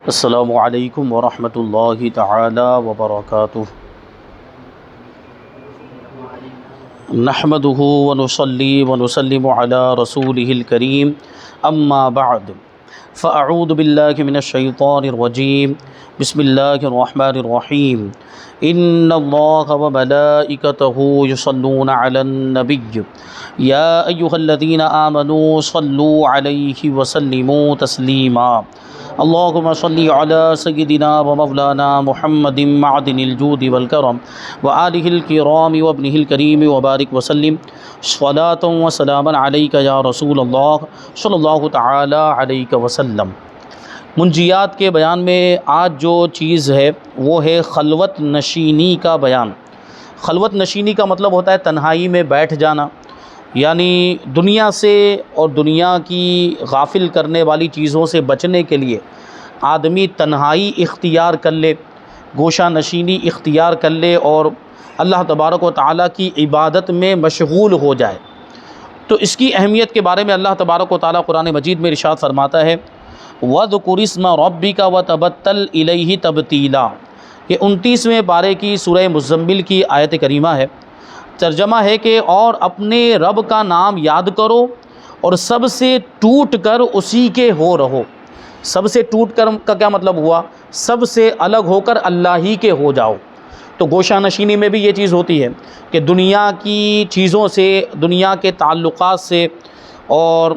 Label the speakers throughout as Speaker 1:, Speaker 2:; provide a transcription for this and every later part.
Speaker 1: السلام علیکم ورحمۃ اللہ تعالی وبرکاتہ۔ نحمده ونصلی ونسلم علی رسولہ الکریم، اما بعد فاعوذ باللہ من الشیطان الرجیم، بسم اللہ الرحمن الرحیم۔ ان اللہ وملائکتہ یصلون علی النبی یا ایہا الذین آمنوا صلوا علیہ وسلموا تسلیما۔ اللہم صلی علی سیدنا و مولانا محمد معدن الجود والکرم وآلہ الکرام وابنہ الکریم وبارک وسلم صلاۃ و سلاما علیک یا رسول اللہ صلی اللہ تعالی علیہ وسلم۔ منجیات کے بیان میں آج جو چیز ہے وہ ہے خلوت نشینی کا بیان۔ خلوت نشینی کا مطلب ہوتا ہے تنہائی میں بیٹھ جانا، یعنی دنیا سے اور دنیا کی غافل کرنے والی چیزوں سے بچنے کے لیے آدمی تنہائی اختیار کر لے، گوشہ نشینی اختیار کر لے اور اللہ تبارک و تعالیٰ کی عبادت میں مشغول ہو جائے۔ تو اس کی اہمیت کے بارے میں اللہ تبارک و تعالیٰ قرآن مجید میں ارشاد فرماتا ہے وَاذْكُرِ اسْمَ رَبِّكَ وَتَبَتَّلْ إِلَيْهِ تَبْتِيلًا۔ یہ 29ویں پارے کی سورہ مزمل کی آیت کریمہ ہے۔ ترجمہ ہے کہ اور اپنے رب کا نام یاد کرو اور سب سے ٹوٹ کر اسی کے ہو رہو۔ سب سے ٹوٹ کر کا کیا مطلب ہوا؟ سب سے الگ ہو کر اللہ ہی کے ہو جاؤ۔ تو گوشہ نشینی میں بھی یہ چیز ہوتی ہے کہ دنیا کی چیزوں سے، دنیا کے تعلقات سے اور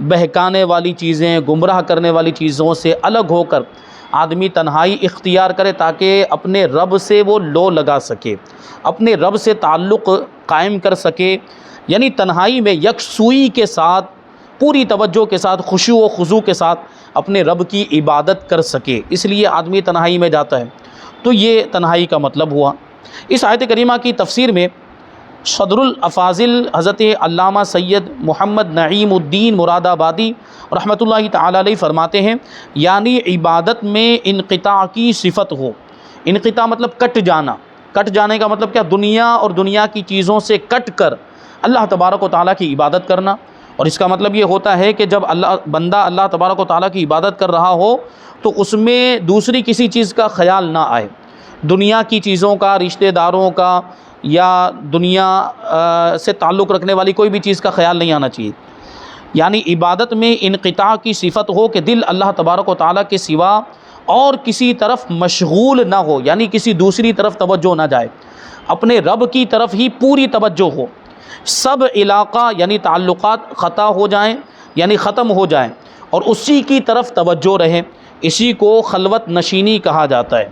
Speaker 1: بہکانے والی چیزیں، گمراہ کرنے والی چیزوں سے الگ ہو کر آدمی تنہائی اختیار کرے تاکہ اپنے رب سے وہ لو لگا سکے، اپنے رب سے تعلق قائم کر سکے، یعنی تنہائی میں یکسوئی کے ساتھ، پوری توجہ کے ساتھ، خشوع و خضوع کے ساتھ اپنے رب کی عبادت کر سکے۔ اس لیے آدمی تنہائی میں جاتا ہے۔ تو یہ تنہائی کا مطلب ہوا۔ اس آیت کریمہ کی تفسیر میں صدر الافاضل حضرت علامہ سید محمد نعیم الدین مراد آبادی رحمۃ اللہ تعالی علیہ فرماتے ہیں یعنی عبادت میں انقطاع کی صفت ہو۔ انقطاع مطلب کٹ جانا۔ کٹ جانے کا مطلب کیا؟ دنیا اور دنیا کی چیزوں سے کٹ کر اللہ تبارک و تعالیٰ کی عبادت کرنا۔ اور اس کا مطلب یہ ہوتا ہے کہ جب بندہ اللہ تبارک و تعالیٰ کی عبادت کر رہا ہو تو اس میں دوسری کسی چیز کا خیال نہ آئے، دنیا کی چیزوں کا، رشتہ داروں کا یا دنیا سے تعلق رکھنے والی کوئی بھی چیز کا خیال نہیں آنا چاہیے۔ یعنی عبادت میں انقطاع کی صفت ہو کہ دل اللہ تبارک و تعالیٰ کے سوا اور کسی طرف مشغول نہ ہو، یعنی کسی دوسری طرف توجہ نہ جائے، اپنے رب کی طرف ہی پوری توجہ ہو۔ سب علاقہ یعنی تعلقات قطع ہو جائیں، یعنی ختم ہو جائیں اور اسی کی طرف توجہ رہے۔ اسی کو خلوت نشینی کہا جاتا ہے۔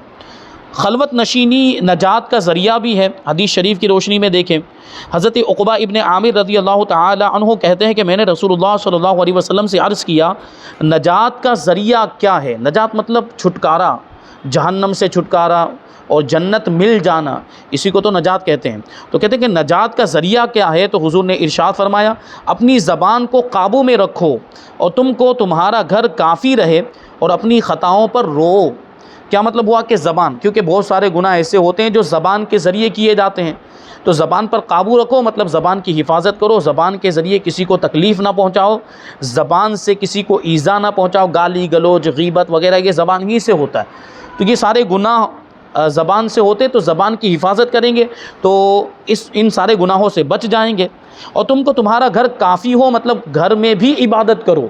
Speaker 1: خلوت نشینی نجات کا ذریعہ بھی ہے۔ حدیث شریف کی روشنی میں دیکھیں، حضرت عقبہ ابن عامر رضی اللہ تعالی عنہ کہتے ہیں کہ میں نے رسول اللہ صلی اللہ علیہ وسلم سے عرض کیا نجات کا ذریعہ کیا ہے؟ نجات مطلب چھٹکارا، جہنم سے چھٹکارا اور جنت مل جانا، اسی کو تو نجات کہتے ہیں۔ تو کہتے ہیں کہ نجات کا ذریعہ کیا ہے؟ تو حضور نے ارشاد فرمایا اپنی زبان کو قابو میں رکھو اور تم کو تمہارا گھر کافی رہے اور اپنی خطاؤں پر رو۔ کیا مطلب ہوا کہ زبان، کیونکہ بہت سارے گناہ ایسے ہوتے ہیں جو زبان کے ذریعے کیے جاتے ہیں، تو زبان پر قابو رکھو، مطلب زبان کی حفاظت کرو، زبان کے ذریعے کسی کو تکلیف نہ پہنچاؤ، زبان سے کسی کو ایذا نہ پہنچاؤ، گالی گلوچ، غیبت وغیرہ یہ زبان ہی سے ہوتا ہے۔ تو یہ سارے گناہ زبان سے ہوتے، تو زبان کی حفاظت کریں گے تو ان سارے گناہوں سے بچ جائیں گے۔ اور تم کو تمہارا گھر کافی ہو، مطلب گھر میں بھی عبادت کرو،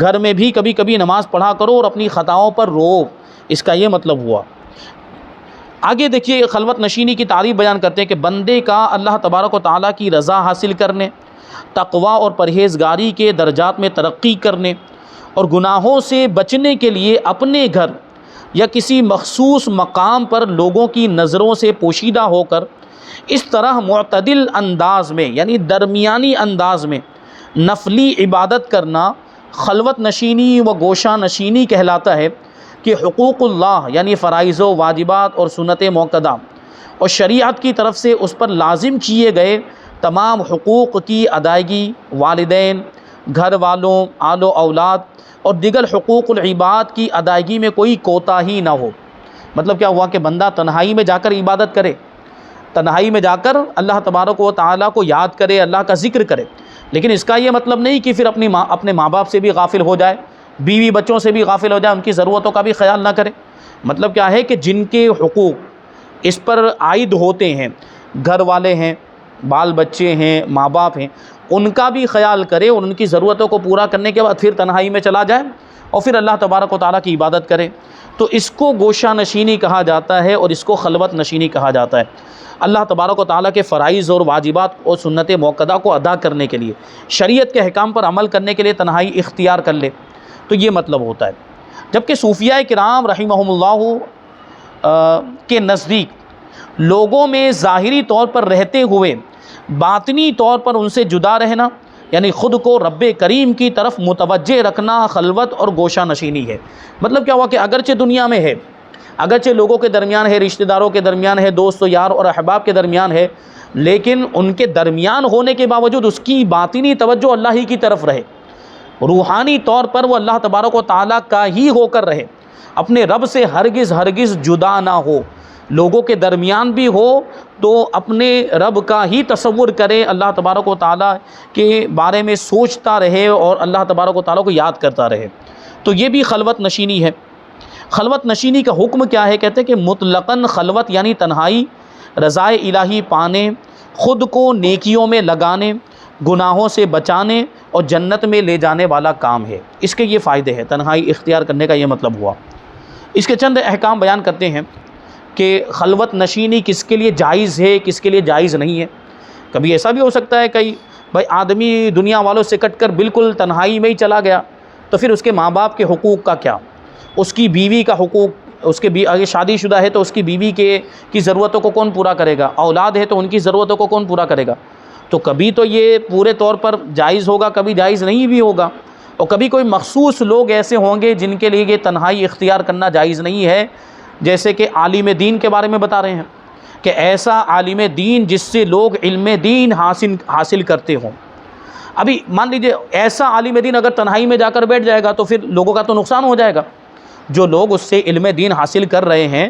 Speaker 1: گھر میں بھی کبھی کبھی نماز پڑھا کرو اور اپنی خطاؤں پر رو، اس کا یہ مطلب ہوا۔ آگے دیکھیے خلوت نشینی کی تعریف بیان کرتے ہیں کہ بندے کا اللہ تبارک و تعالیٰ کی رضا حاصل کرنے، تقوی اور پرہیزگاری کے درجات میں ترقی کرنے اور گناہوں سے بچنے کے لیے اپنے گھر یا کسی مخصوص مقام پر لوگوں کی نظروں سے پوشیدہ ہو کر اس طرح معتدل انداز میں یعنی درمیانی انداز میں نفلی عبادت کرنا خلوت نشینی و گوشہ نشینی کہلاتا ہے کہ حقوق اللہ یعنی فرائض و واجبات اور سنت موقدہ اور شریعت کی طرف سے اس پر لازم کیے گئے تمام حقوق کی ادائیگی، والدین، گھر والوں، آل و اولاد اور دیگر حقوق العباد کی ادائیگی میں کوئی کوتاہی نہ ہو۔ مطلب کیا ہوا کہ بندہ تنہائی میں جا کر عبادت کرے، تنہائی میں جا کر اللہ تبارک و تعالیٰ کو یاد کرے، اللہ کا ذکر کرے، لیکن اس کا یہ مطلب نہیں کہ پھر اپنے ماں باپ سے بھی غافل ہو جائے، بیوی بچوں سے بھی غافل ہو جائے، ان کی ضرورتوں کا بھی خیال نہ کرے۔ مطلب کیا ہے کہ جن کے حقوق اس پر عائد ہوتے ہیں، گھر والے ہیں، بال بچے ہیں، ماں باپ ہیں، ان کا بھی خیال کرے اور ان کی ضرورتوں کو پورا کرنے کے بعد پھر تنہائی میں چلا جائے اور پھر اللہ تبارک و تعالیٰ کی عبادت کرے۔ تو اس کو گوشہ نشینی کہا جاتا ہے اور اس کو خلوت نشینی کہا جاتا ہے۔ اللہ تبارک و تعالیٰ کے فرائض اور واجبات اور سنت موقدہ کو ادا کرنے کے لیے، شریعت کے احکام پر عمل کرنے کے لیے تنہائی اختیار کر لے، تو یہ مطلب ہوتا ہے۔ جبکہ صوفیاء کرام رحمہم اللہ کے نزدیک لوگوں میں ظاہری طور پر رہتے ہوئے باطنی طور پر ان سے جدا رہنا، یعنی خود کو رب کریم کی طرف متوجہ رکھنا، خلوت اور گوشہ نشینی ہے۔ مطلب کیا ہوا کہ اگرچہ دنیا میں ہے، اگرچہ لوگوں کے درمیان ہے، رشتہ داروں کے درمیان ہے، دوست و یار اور احباب کے درمیان ہے، لیکن ان کے درمیان ہونے کے باوجود اس کی باطنی توجہ اللہ ہی کی طرف رہے، روحانی طور پر وہ اللہ تبارک و تعالیٰ کا ہی ہو کر رہے، اپنے رب سے ہرگز ہرگز جدا نہ ہو، لوگوں کے درمیان بھی ہو تو اپنے رب کا ہی تصور کرے، اللہ تبارک و تعالیٰ کے بارے میں سوچتا رہے اور اللہ تبارک و تعالیٰ کو یاد کرتا رہے، تو یہ بھی خلوت نشینی ہے۔ خلوت نشینی کا حکم کیا ہے؟ کہتے ہیں کہ مطلقاً خلوت یعنی تنہائی، رضائے الہی پانے، خود کو نیکیوں میں لگانے، گناہوں سے بچانے اور جنت میں لے جانے والا کام ہے۔ اس کے یہ فائدے ہیں، تنہائی اختیار کرنے کا یہ مطلب ہوا۔ اس کے چند احکام بیان کرتے ہیں کہ خلوت نشینی کس کے لیے جائز ہے، کس کے لیے جائز نہیں ہے۔ کبھی ایسا بھی ہو سکتا ہے کہ بھائی آدمی دنیا والوں سے کٹ کر بالکل تنہائی میں ہی چلا گیا، تو پھر اس کے ماں باپ کے حقوق کا کیا، اس کی بیوی کا حقوق، اس کے اگر شادی شدہ ہے تو اس کی بیوی کی ضرورتوں کو کون پورا کرے گا، اولاد ہے تو ان کی ضرورتوں کو کون پورا کرے گا۔ تو کبھی تو یہ پورے طور پر جائز ہوگا، کبھی جائز نہیں بھی ہوگا، اور کبھی کوئی مخصوص لوگ ایسے ہوں گے جن کے لیے یہ تنہائی اختیار کرنا جائز نہیں ہے، جیسے کہ عالم دین کے بارے میں بتا رہے ہیں کہ ایسا عالم دین جس سے لوگ علم دین حاصل کرتے ہوں۔ ابھی مان لیجئے ایسا عالم دین اگر تنہائی میں جا کر بیٹھ جائے گا تو پھر لوگوں کا تو نقصان ہو جائے گا۔ جو لوگ اس سے علم دین حاصل کر رہے ہیں،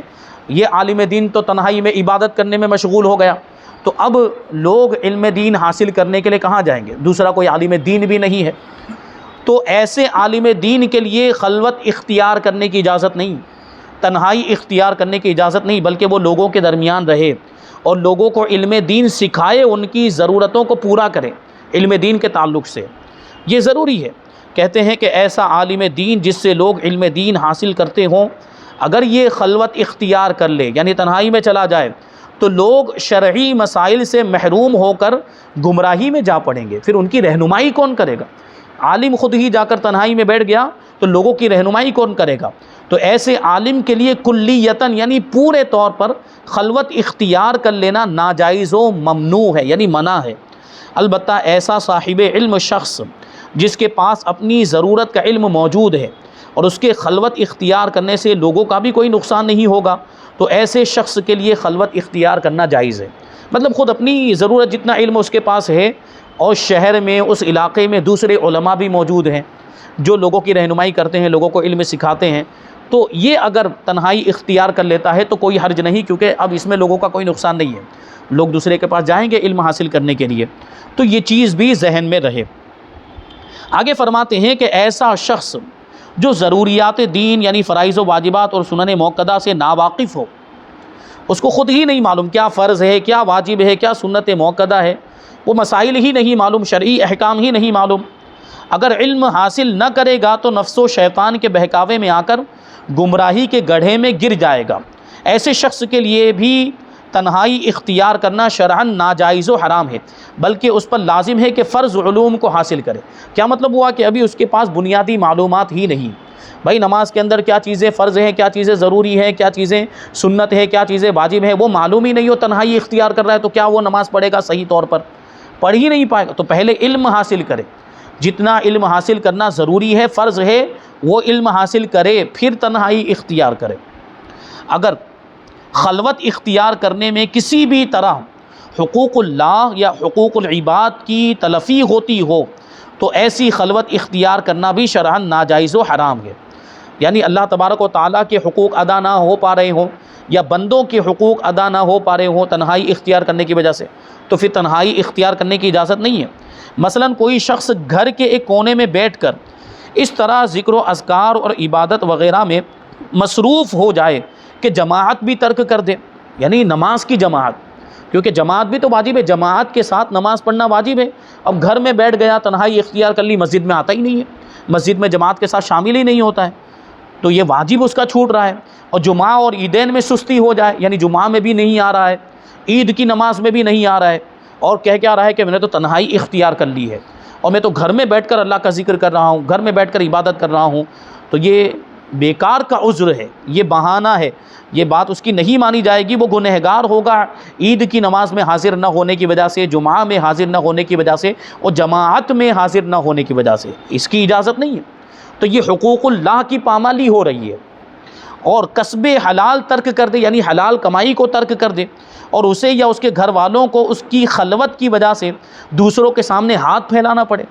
Speaker 1: یہ عالم دین تو تنہائی میں عبادت کرنے میں مشغول ہو گیا، تو اب لوگ علم دین حاصل کرنے کے لیے کہاں جائیں گے؟ دوسرا کوئی عالم دین بھی نہیں ہے، تو ایسے عالم دین کے لیے خلوت اختیار کرنے کی اجازت نہیں، تنہائی اختیار کرنے کی اجازت نہیں، بلکہ وہ لوگوں کے درمیان رہے اور لوگوں کو علم دین سکھائے، ان کی ضرورتوں کو پورا کرے علم دین کے تعلق سے، یہ ضروری ہے۔ کہتے ہیں کہ ایسا عالم دین جس سے لوگ علم دین حاصل کرتے ہوں، اگر یہ خلوت اختیار کر لے یعنی تنہائی میں چلا جائے تو لوگ شرعی مسائل سے محروم ہو کر گمراہی میں جا پڑیں گے، پھر ان کی رہنمائی کون کرے گا؟ عالم خود ہی جا کر تنہائی میں بیٹھ گیا تو لوگوں کی رہنمائی کون کرے گا؟ تو ایسے عالم کے لیے کلیتاً یعنی پورے طور پر خلوت اختیار کر لینا ناجائز و ممنوع ہے، یعنی منع ہے۔ البتہ ایسا صاحب علم شخص جس کے پاس اپنی ضرورت کا علم موجود ہے اور اس کے خلوت اختیار کرنے سے لوگوں کا بھی کوئی نقصان نہیں ہوگا، تو ایسے شخص کے لیے خلوت اختیار کرنا جائز ہے۔ مطلب خود اپنی ضرورت جتنا علم اس کے پاس ہے، اور شہر میں اس علاقے میں دوسرے علماء بھی موجود ہیں جو لوگوں کی رہنمائی کرتے ہیں، لوگوں کو علم سکھاتے ہیں، تو یہ اگر تنہائی اختیار کر لیتا ہے تو کوئی حرج نہیں، کیونکہ اب اس میں لوگوں کا کوئی نقصان نہیں ہے، لوگ دوسرے کے پاس جائیں گے علم حاصل کرنے کے لیے، تو یہ چیز بھی ذہن میں رہے۔ آگے فرماتے ہیں کہ ایسا شخص جو ضروریات دین یعنی فرائض و واجبات اور سنن موقدہ سے ناواقف ہو، اس کو خود ہی نہیں معلوم کیا فرض ہے، کیا واجب ہے، کیا سنت موقدہ ہے، وہ مسائل ہی نہیں معلوم، شرعی احکام ہی نہیں معلوم، اگر علم حاصل نہ کرے گا تو نفس و شیطان کے بہکاوے میں آ کر گمراہی کے گڑھے میں گر جائے گا۔ ایسے شخص کے لیے بھی تنہائی اختیار کرنا شرعاً ناجائز و حرام ہے، بلکہ اس پر لازم ہے کہ فرض علوم کو حاصل کرے۔ کیا مطلب ہوا کہ ابھی اس کے پاس بنیادی معلومات ہی نہیں، بھائی نماز کے اندر کیا چیزیں فرض ہیں، کیا چیزیں ضروری ہیں، کیا چیزیں سنت ہے، کیا چیزیں واجب ہیں، وہ معلوم ہی نہیں ہو، تنہائی اختیار کر رہا ہے، تو کیا وہ نماز پڑھے گا صحیح طور پر؟ پڑھ ہی نہیں پائے گا۔ تو پہلے علم حاصل کرے، جتنا علم حاصل کرنا ضروری ہے، فرض ہے، وہ علم حاصل کرے، پھر تنہائی اختیار کرے۔ اگر خلوت اختیار کرنے میں کسی بھی طرح حقوق اللہ یا حقوق العباد کی تلفی ہوتی ہو تو ایسی خلوت اختیار کرنا بھی شرعاً ناجائز و حرام ہے۔ یعنی اللہ تبارک و تعالیٰ کے حقوق ادا نہ ہو پا رہے ہوں یا بندوں کے حقوق ادا نہ ہو پا رہے ہوں تنہائی اختیار کرنے کی وجہ سے، تو پھر تنہائی اختیار کرنے کی اجازت نہیں ہے۔ مثلا کوئی شخص گھر کے ایک کونے میں بیٹھ کر اس طرح ذکر و اذکار اور عبادت وغیرہ میں مصروف ہو جائے کہ جماعت بھی ترک کر دے، یعنی نماز کی جماعت، کیونکہ جماعت بھی تو واجب ہے، جماعت کے ساتھ نماز پڑھنا واجب ہے۔ اب گھر میں بیٹھ گیا، تنہائی اختیار کر لی، مسجد میں آتا ہی نہیں ہے، مسجد میں جماعت کے ساتھ شامل ہی نہیں ہوتا ہے، تو یہ واجب اس کا چھوٹ رہا ہے۔ اور جمعہ اور عیدین میں سستی ہو جائے، یعنی جمعہ میں بھی نہیں آ رہا ہے، عید کی نماز میں بھی نہیں آ رہا ہے، اور کہہ کے آ رہا ہے کہ میں نے تو تنہائی اختیار کر لی ہے اور میں تو گھر میں بیٹھ کر اللہ کا ذکر کر رہا ہوں، گھر میں بیٹھ کر عبادت کر رہا ہوں، تو یہ بیکار کا عذر ہے، یہ بہانہ ہے، یہ بات اس کی نہیں مانی جائے گی، وہ گنہگار ہوگا عید کی نماز میں حاضر نہ ہونے کی وجہ سے، جمعہ میں حاضر نہ ہونے کی وجہ سے، اور جماعت میں حاضر نہ ہونے کی وجہ سے، اس کی اجازت نہیں ہے۔ تو یہ حقوق اللہ کی پامالی ہو رہی ہے، اور کسب حلال ترک کر دے، یعنی حلال کمائی کو ترک کر دے، اور اسے یا اس کے گھر والوں کو اس کی خلوت کی وجہ سے دوسروں کے سامنے ہاتھ پھیلانا پڑے۔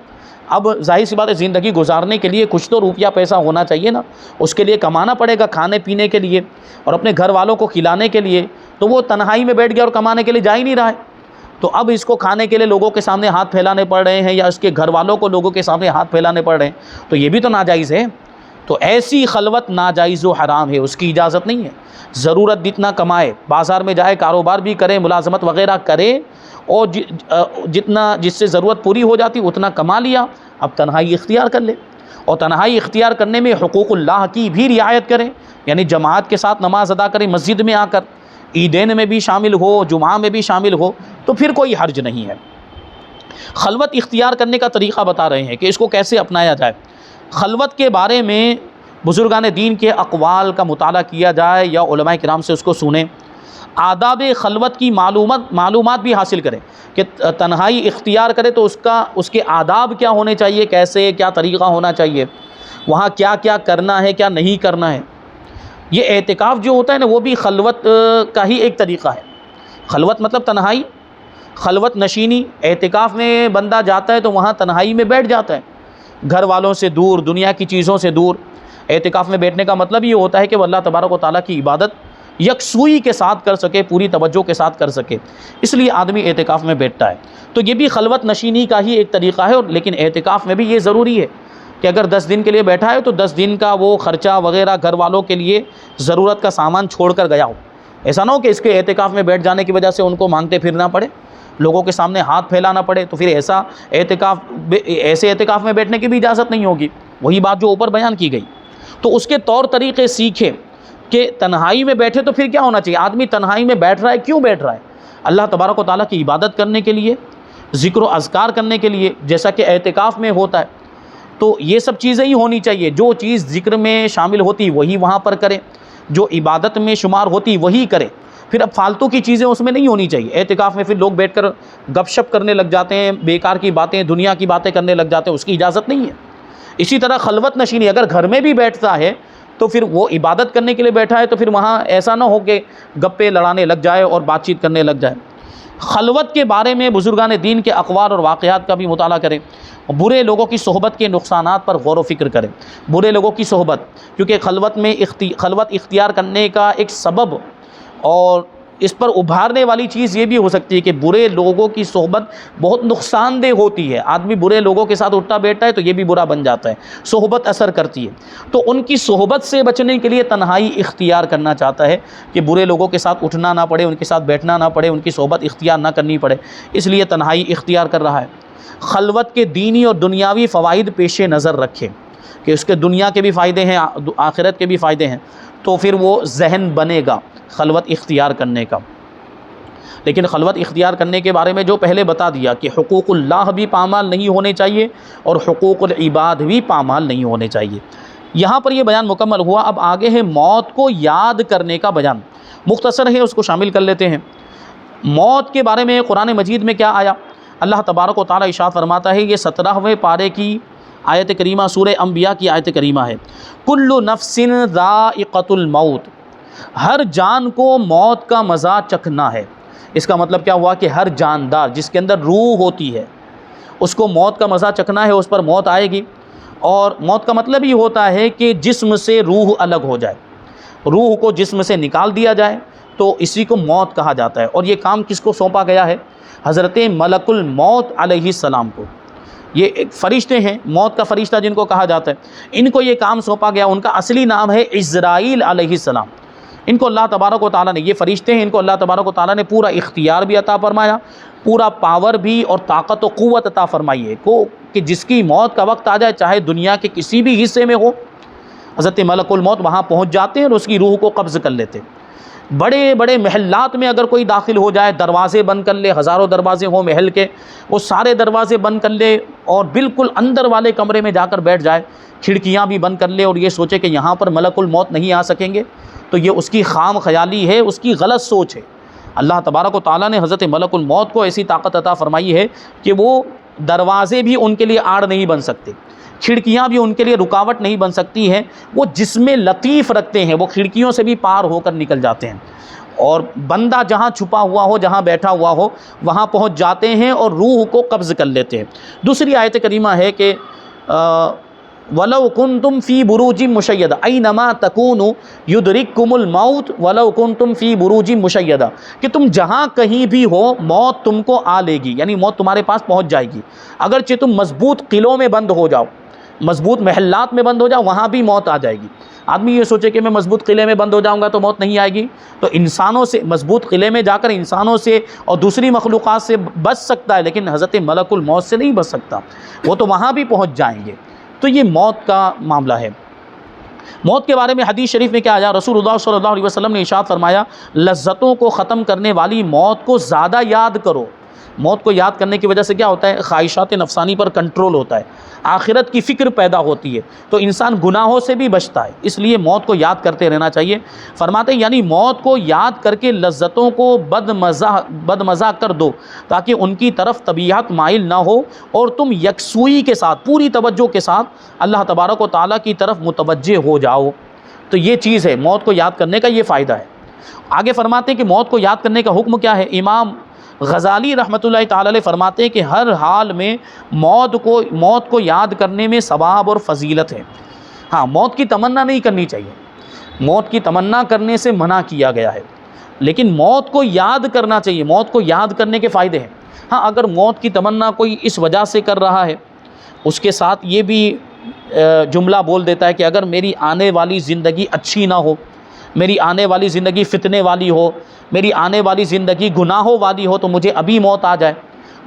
Speaker 1: اب ظاہر سی بات ہے، زندگی گزارنے کے لیے کچھ تو روپیہ پیسہ ہونا چاہیے نا، اس کے لیے کمانا پڑے گا، کھانے پینے کے لیے اور اپنے گھر والوں کو کھلانے کے لیے، تو وہ تنہائی میں بیٹھ گیا اور کمانے کے لیے جا ہی نہیں رہا ہے، تو اب اس کو کھانے کے لیے لوگوں کے سامنے ہاتھ پھیلانے پڑ رہے ہیں، یا اس کے گھر والوں کو لوگوں کے سامنے ہاتھ پھیلانے پڑ رہے ہیں، تو یہ بھی تو ناجائز ہے۔ تو ایسی خلوت ناجائز و حرام ہے، اس کی اجازت نہیں ہے۔ ضرورت جتنا کمائے، بازار میں جائے، کاروبار بھی کرے، ملازمت وغیرہ کرے، اور جتنا جس سے ضرورت پوری ہو جاتی اتنا کما لیا، اب تنہائی اختیار کر لے، اور تنہائی اختیار کرنے میں حقوق اللہ کی بھی رعایت کرے، یعنی جماعت کے ساتھ نماز ادا کرے، مسجد میں آ کر عیدین میں بھی شامل ہو، جمعہ میں بھی شامل ہو، تو پھر کوئی حرج نہیں ہے۔ خلوت اختیار کرنے کا طریقہ بتا رہے ہیں کہ اس کو کیسے اپنایا جائے۔ خلوت کے بارے میں بزرگان دین کے اقوال کا مطالعہ کیا جائے، یا علماء کرام سے اس کو سنیں، آداب خلوت کی معلومات بھی حاصل کریں کہ تنہائی اختیار کرے تو اس کے آداب کیا ہونے چاہیے، کیسے کیا طریقہ ہونا چاہیے، وہاں کیا کیا کرنا ہے، کیا نہیں کرنا ہے۔ یہ اعتکاف جو ہوتا ہے نا، وہ بھی خلوت کا ہی ایک طریقہ ہے۔ خلوت مطلب تنہائی، خلوت نشینی، اعتکاف میں بندہ جاتا ہے تو وہاں تنہائی میں بیٹھ جاتا ہے، گھر والوں سے دور، دنیا کی چیزوں سے دور۔ اعتکاف میں بیٹھنے کا مطلب یہ ہوتا ہے کہ وہ اللہ تبارک و تعالیٰ کی عبادت یکسوئی کے ساتھ کر سکے، پوری توجہ کے ساتھ کر سکے، اس لیے آدمی اعتکاف میں بیٹھتا ہے۔ تو یہ بھی خلوت نشینی کا ہی ایک طریقہ ہے، لیکن اعتکاف میں بھی یہ ضروری ہے کہ اگر 10 دن کے لیے بیٹھا ہے تو 10 دن کا وہ خرچہ وغیرہ گھر والوں کے لیے ضرورت کا سامان چھوڑ کر گیا ہو۔ ایسا نہ ہو کہ اس کے اعتکاف میں بیٹھ جانے کی وجہ سے ان کو مانگتے پھرنا پڑے، لوگوں کے سامنے ہاتھ پھیلانا پڑے، تو پھر ایسے اعتکاف میں بیٹھنے کی بھی اجازت نہیں ہوگی، وہی بات جو اوپر بیان کی گئی۔ تو اس کے طور طریقے سیکھے کہ تنہائی میں بیٹھے تو پھر کیا ہونا چاہیے، آدمی تنہائی میں بیٹھ رہا ہے، کیوں بیٹھ رہا ہے؟ اللہ تبارک و تعالیٰ کی عبادت کرنے کے لیے، ذکر و اذکار کرنے کے لیے، جیسا کہ اعتکاف میں ہوتا ہے۔ تو یہ سب چیزیں ہی ہونی چاہیے، جو چیز ذکر میں شامل ہوتی وہی وہاں پر کرے، جو عبادت میں شمار ہوتی وہی کرے، پھر اب فالتو کی چیزیں اس میں نہیں ہونی چاہیے۔ اعتکاف میں پھر لوگ بیٹھ کر گپ شپ کرنے لگ جاتے ہیں، بیکار کی باتیں، دنیا کی باتیں کرنے لگ جاتے ہیں، اس کی اجازت نہیں ہے۔ اسی طرح خلوت نشینی، اگر گھر میں بھی بیٹھتا ہے تو پھر وہ عبادت کرنے کے لیے بیٹھا ہے، تو پھر وہاں ایسا نہ ہو کہ گپے لڑانے لگ جائے اور بات چیت کرنے لگ جائے۔ خلوت کے بارے میں بزرگان دین کے اقوال اور واقعات کا بھی مطالعہ کریں، برے لوگوں کی صحبت کے نقصانات پر غور و فکر کریں۔ برے لوگوں کی صحبت، کیونکہ خلوت میں خلوت اختیار کرنے کا ایک سبب اور اس پر ابھارنے والی چیز یہ بھی ہو سکتی ہے کہ برے لوگوں کی صحبت بہت نقصان دہ ہوتی ہے۔ آدمی برے لوگوں کے ساتھ اٹھتا بیٹھتا ہے تو یہ بھی برا بن جاتا ہے، صحبت اثر کرتی ہے۔ تو ان کی صحبت سے بچنے کے لیے تنہائی اختیار کرنا چاہتا ہے کہ برے لوگوں کے ساتھ اٹھنا نہ پڑے، ان کے ساتھ بیٹھنا نہ پڑے، ان کی صحبت اختیار نہ کرنی پڑے، اس لیے تنہائی اختیار کر رہا ہے۔ خلوت کے دینی اور دنیاوی فوائد پیش نظر رکھے کہ اس کے دنیا کے بھی فائدے ہیں، آخرت کے بھی فائدے ہیں، تو پھر وہ ذہن بنے گا خلوت اختیار کرنے کا۔ لیکن خلوت اختیار کرنے کے بارے میں جو پہلے بتا دیا کہ حقوق اللہ بھی پامال نہیں ہونے چاہیے اور حقوق العباد بھی پامال نہیں ہونے چاہیے۔ یہاں پر یہ بیان مکمل ہوا، اب آگے ہے موت کو یاد کرنے کا بیان، مختصر ہے، اس کو شامل کر لیتے ہیں۔ موت کے بارے میں قرآن مجید میں کیا آیا؟ اللہ تبارک و تعالیٰ ارشاد فرماتا ہے، یہ 17ویں پارے کی آیت کریمہ، سورہ انبیاء کی آیت کریمہ ہے، کل نفس ذائقۃ الموت، ہر جان کو موت کا مزہ چکھنا ہے۔ اس کا مطلب کیا ہوا کہ ہر جاندار جس کے اندر روح ہوتی ہے اس کو موت کا مزہ چکھنا ہے، اس پر موت آئے گی۔ اور موت کا مطلب یہ ہوتا ہے کہ جسم سے روح الگ ہو جائے، روح کو جسم سے نکال دیا جائے، تو اسی کو موت کہا جاتا ہے۔ اور یہ کام کس کو سونپا گیا ہے؟ حضرت ملک الموت علیہ السلام کو۔ یہ ایک فرشتے ہیں، موت کا فرشتہ جن کو کہا جاتا ہے، ان کو یہ کام سونپا گیا۔ ان کا اصلی نام ہے عزرائیل علیہ السلام۔ ان کو اللہ تبارک و تعالیٰ نے، یہ فرشتے ہیں، ان کو اللہ تبارک و تعالیٰ نے پورا اختیار بھی عطا فرمایا، پورا پاور بھی اور طاقت و قوت عطا فرمائی ہے کہ جس کی موت کا وقت آ جائے، چاہے دنیا کے کسی بھی حصے میں ہو، حضرت ملک الموت وہاں پہنچ جاتے ہیں اور اس کی روح کو قبض کر لیتے ہیں۔ بڑے بڑے محلات میں اگر کوئی داخل ہو جائے، دروازے بند کر لے، ہزاروں دروازے ہوں محل کے، وہ سارے دروازے بند کر لے اور بالکل اندر والے کمرے میں جا کر بیٹھ جائے، کھڑکیاں بھی بند کر لے اور یہ سوچے کہ یہاں پر ملک الموت نہیں آ سکیں گے، تو یہ اس کی خام خیالی ہے، اس کی غلط سوچ ہے۔ اللہ تبارک و تعالیٰ نے حضرت ملک الموت کو ایسی طاقت عطا فرمائی ہے کہ وہ دروازے بھی ان کے لیے آڑ نہیں بن سکتے، کھڑکیاں بھی ان کے لیے رکاوٹ نہیں بن سکتی ہیں۔ وہ جسم لطیف رکھتے ہیں، وہ کھڑکیوں سے بھی پار ہو کر نکل جاتے ہیں، اور بندہ جہاں چھپا ہوا ہو، جہاں بیٹھا ہوا ہو، وہاں پہنچ جاتے ہیں اور روح کو قبض کر لیتے ہیں۔ دوسری آیت کریمہ ہے کہ وَلَوْ كُنْتُمْ فِي بُرُوجٍ مُشَيَّدَةٍ أَيْنَمَا تَكُونُوا يُدْرِكْكُمُ الْمَوْتُ وَلَوْ كُنْتُمْ فِي بُرُوجٍ مُشَيَّدَةٍ، کہ تم جہاں کہیں بھی ہو موت تم کو آ لے گی، یعنی موت تمہارے پاس پہنچ جائے گی۔ اگرچہ تم مضبوط قلعوں میں بند ہو جاؤ، مضبوط محلات میں بند ہو جاؤ، وہاں بھی موت آ جائے گی۔ آدمی یہ سوچے کہ میں مضبوط قلعے میں بند ہو جاؤں گا تو موت نہیں آئے گی، تو انسانوں سے، مضبوط قلعے میں جا کر انسانوں سے اور دوسری مخلوقات سے بچ سکتا ہے، لیکن حضرت ملک الموت سے نہیں بچ سکتا، وہ تو وہاں بھی پہنچ جائیں گے۔ تو یہ موت کا معاملہ ہے۔ موت کے بارے میں حدیث شریف میں کیا آیا؟ رسول اللہ صلی اللہ علیہ وسلم نے ارشاد فرمایا، لذتوں کو ختم کرنے والی موت کو زیادہ یاد کرو۔ موت کو یاد کرنے کی وجہ سے کیا ہوتا ہے؟ خواہشات نفسانی پر کنٹرول ہوتا ہے، آخرت کی فکر پیدا ہوتی ہے، تو انسان گناہوں سے بھی بچتا ہے، اس لیے موت کو یاد کرتے رہنا چاہیے۔ فرماتے ہیں یعنی موت کو یاد کر کے لذتوں کو بدمزہ کر دو تاکہ ان کی طرف طبیعت مائل نہ ہو اور تم یکسوئی کے ساتھ، پوری توجہ کے ساتھ اللہ تبارک و تعالیٰ کی طرف متوجہ ہو جاؤ۔ تو یہ چیز ہے، موت کو یاد کرنے کا یہ فائدہ ہے۔ آگے فرماتے ہیں کہ موت کو یاد کرنے کا حکم کیا ہے؟ امام غزالی رحمۃ اللہ تعالی علیہ فرماتے ہیں کہ ہر حال میں موت کو یاد کرنے میں ثواب اور فضیلت ہے۔ ہاں، موت کی تمنا نہیں کرنی چاہیے، موت کی تمنا کرنے سے منع کیا گیا ہے، لیکن موت کو یاد کرنا چاہیے، موت کو یاد کرنے کے فائدے ہیں۔ ہاں، اگر موت کی تمنا کوئی اس وجہ سے کر رہا ہے، اس کے ساتھ یہ بھی جملہ بول دیتا ہے کہ اگر میری آنے والی زندگی اچھی نہ ہو، میری آنے والی زندگی فتنے والی ہو، میری آنے والی زندگی گناہوں والی ہو، تو مجھے ابھی موت آ جائے،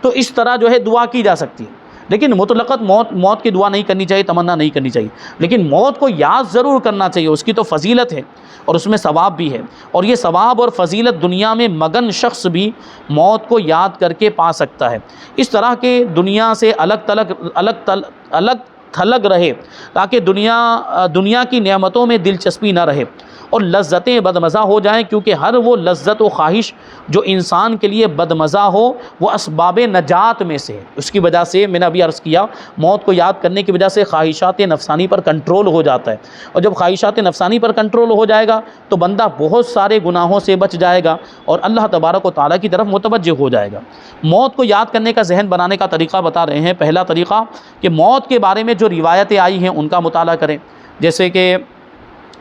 Speaker 1: تو اس طرح جو ہے دعا کی جا سکتی ہے، لیکن مطلقاً موت کی دعا نہیں کرنی چاہیے، تمنا نہیں کرنی چاہیے، لیکن موت کو یاد ضرور کرنا چاہیے، اس کی تو فضیلت ہے اور اس میں ثواب بھی ہے، اور یہ ثواب اور فضیلت دنیا میں مگن شخص بھی موت کو یاد کر کے پا سکتا ہے۔ اس طرح کے دنیا سے الگ تھلگ رہے تاکہ دنیا کی نعمتوں میں دلچسپی نہ رہے اور لذتیں بدمزہ ہو جائیں، کیونکہ ہر وہ لذت و خواہش جو انسان کے لیے بدمزہ ہو وہ اسباب نجات میں سے ہے۔ اس کی وجہ سے میں نے ابھی عرض کیا، موت کو یاد کرنے کی وجہ سے خواہشات نفسانی پر کنٹرول ہو جاتا ہے، اور جب خواہشات نفسانی پر کنٹرول ہو جائے گا تو بندہ بہت سارے گناہوں سے بچ جائے گا اور اللہ تبارک و تعالیٰ کی طرف متوجہ ہو جائے گا۔ موت کو یاد کرنے کا ذہن بنانے کا طریقہ بتا رہے ہیں۔ پہلا طریقہ کہ موت کے بارے میں جو روایتیں آئی ہیں ان کا مطالعہ کریں، جیسے کہ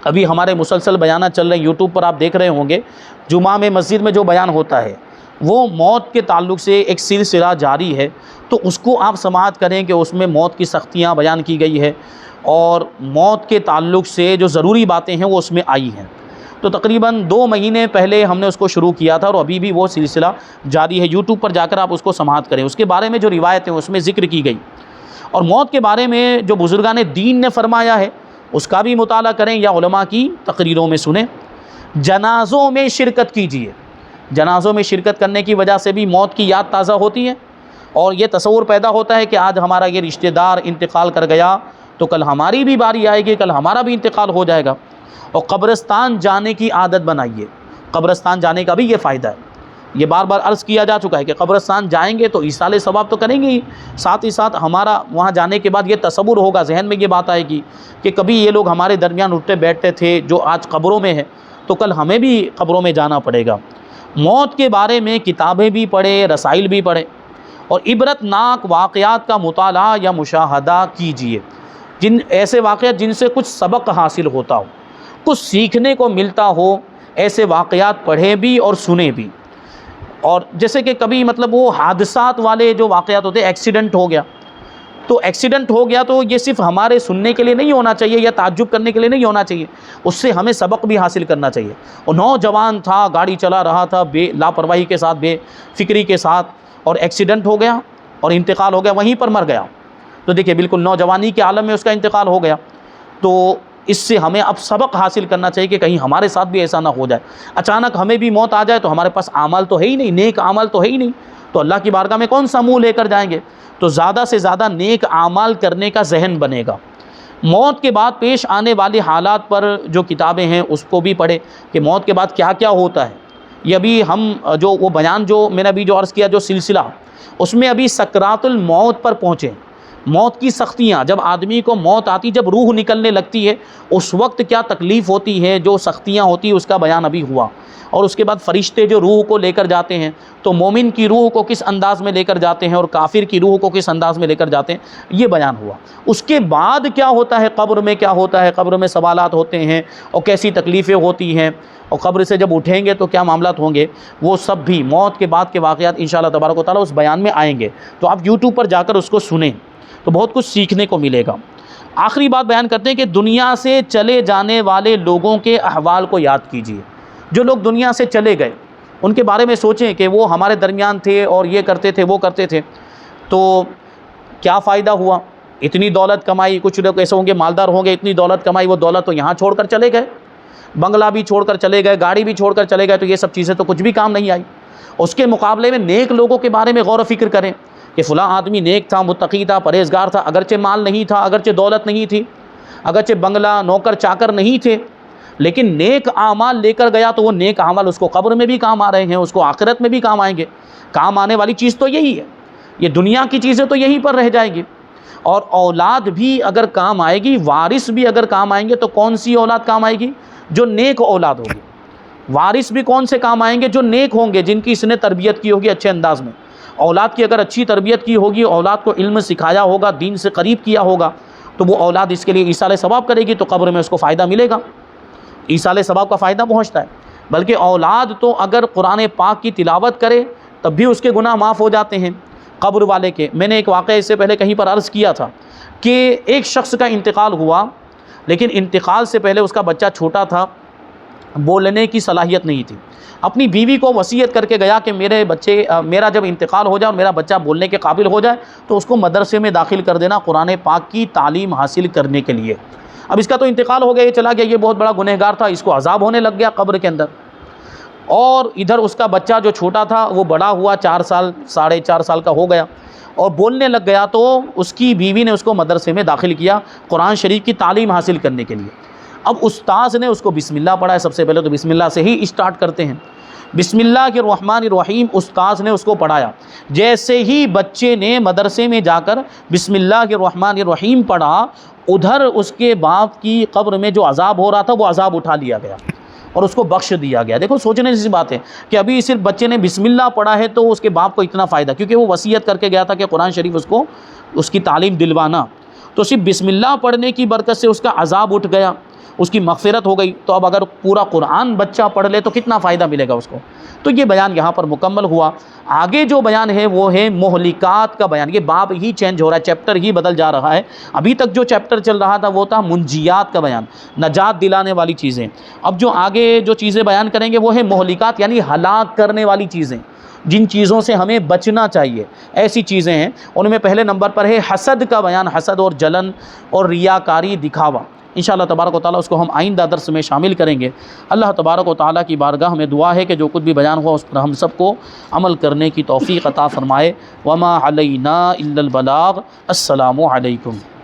Speaker 1: ابھی ہمارے مسلسل بیانات چل رہے ہیں، یوٹیوب پر آپ دیکھ رہے ہوں گے، جمعہ میں مسجد میں جو بیان ہوتا ہے وہ موت کے تعلق سے ایک سلسلہ جاری ہے، تو اس کو آپ سماعت کریں کہ اس میں موت کی سختیاں بیان کی گئی ہے اور موت کے تعلق سے جو ضروری باتیں ہیں وہ اس میں آئی ہیں۔ تو تقریباً 2 مہینے پہلے ہم نے اس کو شروع کیا تھا اور ابھی بھی وہ سلسلہ جاری ہے، یوٹیوب پر جا کر آپ اس کو سماعت کریں، اس کے بارے میں جو روایتیں اس میں ذکر کی گئی، اور موت کے بارے میں جو بزرگان دین نے فرمایا ہے اس کا بھی مطالعہ کریں یا علماء کی تقریروں میں سنیں۔ جنازوں میں شرکت کیجیے، جنازوں میں شرکت کرنے کی وجہ سے بھی موت کی یاد تازہ ہوتی ہے اور یہ تصور پیدا ہوتا ہے کہ آج ہمارا یہ رشتہ دار انتقال کر گیا تو کل ہماری بھی باری آئے گی، کل ہمارا بھی انتقال ہو جائے گا۔ اور قبرستان جانے کی عادت بنائیے، قبرستان جانے کا بھی یہ فائدہ ہے، یہ بار بار عرض کیا جا چکا ہے کہ قبرستان جائیں گے تو ایصال ثواب تو کریں گے ہی، ساتھ ہی ساتھ ہمارا وہاں جانے کے بعد یہ تصور ہوگا، ذہن میں یہ بات آئے گی کہ کبھی یہ لوگ ہمارے درمیان اٹھتے بیٹھتے تھے جو آج قبروں میں ہیں، تو کل ہمیں بھی قبروں میں جانا پڑے گا۔ موت کے بارے میں کتابیں بھی پڑھیں، رسائل بھی پڑھیں اور عبرت ناک واقعات کا مطالعہ یا مشاہدہ کیجیے، ایسے واقعات جن سے کچھ سبق حاصل ہوتا ہو، کچھ سیکھنے کو ملتا ہو، ایسے واقعات پڑھیں بھی اور سنیں بھی۔ اور جیسے کہ کبھی وہ حادثات والے جو واقعات ہوتے ہیں، ایکسیڈنٹ ہو گیا تو ایکسیڈنٹ ہو گیا تو یہ صرف ہمارے سننے کے لیے نہیں ہونا چاہیے یا تعجب کرنے کے لیے نہیں ہونا چاہیے، اس سے ہمیں سبق بھی حاصل کرنا چاہیے۔ اور نوجوان تھا، گاڑی چلا رہا تھا بے لاپرواہی کے ساتھ، بے فکری کے ساتھ، اور ایکسیڈنٹ ہو گیا اور انتقال ہو گیا، وہیں پر مر گیا۔ تو دیکھیے بالکل نوجوانی کے عالم میں اس کا انتقال ہو گیا۔ تو اس سے ہمیں اب سبق حاصل کرنا چاہیے کہ کہیں ہمارے ساتھ بھی ایسا نہ ہو جائے، اچانک ہمیں بھی موت آ جائے تو ہمارے پاس اعمال تو ہے ہی نہیں، نیک اعمال تو ہے ہی نہیں، تو اللہ کی بارگاہ میں کون سا منہ لے کر جائیں گے؟ تو زیادہ سے زیادہ نیک اعمال کرنے کا ذہن بنے گا۔ موت کے بعد پیش آنے والے حالات پر جو کتابیں ہیں اس کو بھی پڑھے کہ موت کے بعد کیا کیا ہوتا ہے۔ یہ ابھی ہم جو وہ بیان جو میں نے ابھی جو عرض کیا جو سلسلہ، اس میں ابھی سکرات الموت پر پہنچے، موت کی سختیاں، جب آدمی کو موت آتی، جب روح نکلنے لگتی ہے اس وقت کیا تکلیف ہوتی ہے، جو سختیاں ہوتی ہیں اس کا بیان ابھی ہوا۔ اور اس کے بعد فرشتے جو روح کو لے کر جاتے ہیں تو مومن کی روح کو کس انداز میں لے کر جاتے ہیں اور کافر کی روح کو کس انداز میں لے کر جاتے ہیں، یہ بیان ہوا۔ اس کے بعد کیا ہوتا ہے، قبر میں کیا ہوتا ہے، قبر میں سوالات ہوتے ہیں اور کیسی تکلیفیں ہوتی ہیں، اور قبر سے جب اٹھیں گے تو کیا معاملات ہوں گے، وہ سب بھی موت کے بعد کے واقعات انشاءاللہ تبارک و تعالیٰ اس بیان میں آئیں گے۔ تو آپ یوٹیوب پر جا کر اس کو سنیں تو بہت کچھ سیکھنے کو ملے گا۔ آخری بات بیان کرتے ہیں کہ دنیا سے چلے جانے والے لوگوں کے احوال کو یاد کیجیے۔ جو لوگ دنیا سے چلے گئے ان کے بارے میں سوچیں کہ وہ ہمارے درمیان تھے اور یہ کرتے تھے وہ کرتے تھے، تو کیا فائدہ ہوا؟ اتنی دولت کمائی، کچھ لوگ ایسے ہوں گے مالدار ہوں گے، اتنی دولت کمائی، وہ دولت تو یہاں چھوڑ کر چلے گئے، بنگلہ بھی چھوڑ کر چلے گئے، گاڑی بھی چھوڑ کر چلے گئے، تو یہ سب چیزیں تو کچھ بھی کام نہیں آئی۔ اس کے مقابلے میں نیک لوگوں کے بارے میں غور و فکر کریں کہ فلاں آدمی نیک تھا، متقی تھا، پرہیزگار تھا، اگرچہ مال نہیں تھا، اگرچہ دولت نہیں تھی، اگرچہ بنگلہ نوکر چاکر نہیں تھے، لیکن نیک اعمال لے کر گیا تو وہ نیک اعمال اس کو قبر میں بھی کام آ رہے ہیں، اس کو آخرت میں بھی کام آئیں گے۔ کام آنے والی چیز تو یہی ہے، یہ دنیا کی چیزیں تو یہیں پر رہ جائیں گی، اور اولاد بھی اگر کام آئے گی، وارث بھی اگر کام آئیں گے، تو کون سی اولاد کام آئے گی؟ جو نیک اولاد ہوگی۔ وارث بھی کون سے کام آئیں گے؟ جو نیک ہوں گے، جن کی اس نے تربیت کی ہوگی اچھے انداز میں۔ اولاد کی اگر اچھی تربیت کی ہوگی، اولاد کو علم سکھایا ہوگا، دین سے قریب کیا ہوگا، تو وہ اولاد اس کے لیے ایصال ثواب کرے گی، تو قبر میں اس کو فائدہ ملے گا، ایصال ثواب کا فائدہ پہنچتا ہے۔ بلکہ اولاد تو اگر قرآن پاک کی تلاوت کرے تب بھی اس کے گناہ معاف ہو جاتے ہیں قبر والے کے۔ میں نے ایک واقعہ اس سے پہلے کہیں پر عرض کیا تھا کہ ایک شخص کا انتقال ہوا، لیکن انتقال سے پہلے اس کا بچہ چھوٹا تھا، بولنے کی صلاحیت نہیں تھی۔ اپنی بیوی کو وصیت کر کے گیا کہ میرا جب انتقال ہو جائے اور میرا بچہ بولنے کے قابل ہو جائے تو اس کو مدرسے میں داخل کر دینا قرآن پاک کی تعلیم حاصل کرنے کے لیے۔ اب اس کا تو انتقال ہو گیا، یہ چلا گیا، یہ بہت بڑا گنہگار تھا، اس کو عذاب ہونے لگ گیا قبر کے اندر۔ اور ادھر اس کا بچہ جو چھوٹا تھا وہ بڑا ہوا، 4 سال 4.5 سال کا ہو گیا اور بولنے لگ گیا، تو اس کی بیوی نے اس کو مدرسے میں داخل کیا قرآن شریف کی تعلیم حاصل کرنے کے لیے۔ اب استاذ نے اس کو بسم اللہ پڑھا ہے، سب سے پہلے تو بسم اللہ سے ہی اسٹارٹ کرتے ہیں، بسم اللہ الرحمن الرحیم استاذ نے اس کو پڑھایا۔ جیسے ہی بچے نے مدرسے میں جا کر بسم اللہ الرحمن الرحیم پڑھا، ادھر اس کے باپ کی قبر میں جو عذاب ہو رہا تھا وہ عذاب اٹھا لیا گیا اور اس کو بخش دیا گیا۔ دیکھو سوچنے جیسی بات ہے کہ ابھی صرف بچے نے بسم اللہ پڑھا ہے تو اس کے باپ کو اتنا فائدہ، کیونکہ وہ وصیت کر کے گیا تھا کہ قرآن شریف اس کی تعلیم دلوانا، تو صرف بسم اللہ پڑھنے کی برکت سے اس کا عذاب اٹھ گیا، اس کی مغفرت ہو گئی۔ تو اب اگر پورا قرآن بچہ پڑھ لے تو کتنا فائدہ ملے گا اس کو۔ تو یہ بیان یہاں پر مکمل ہوا۔ آگے جو بیان ہے وہ ہے مہلکات کا بیان۔ یہ باب ہی چینج ہو رہا ہے، چیپٹر ہی بدل جا رہا ہے۔ ابھی تک جو چیپٹر چل رہا تھا وہ تھا منجیات کا بیان، نجات دلانے والی چیزیں۔ اب جو آگے جو چیزیں بیان کریں گے وہ ہے مہلکات، یعنی ہلاک کرنے والی چیزیں، جن چیزوں سے ہمیں بچنا چاہیے، ایسی چیزیں ہیں۔ ان میں پہلے نمبر پر ہے حسد کا بیان، حسد اور جلن اور ریاکاری، دکھاوا۔ انشاءاللہ تبارک و تعالیٰ اس کو ہم آئندہ درس میں شامل کریں گے۔ اللہ تبارک و تعالیٰ کی بارگاہ میں دعا ہے کہ جو کچھ بھی بیان ہوا اس پر ہم سب کو عمل کرنے کی توفیق عطا فرمائے۔ وما علینا الا البلاغ۔ السلام علیکم۔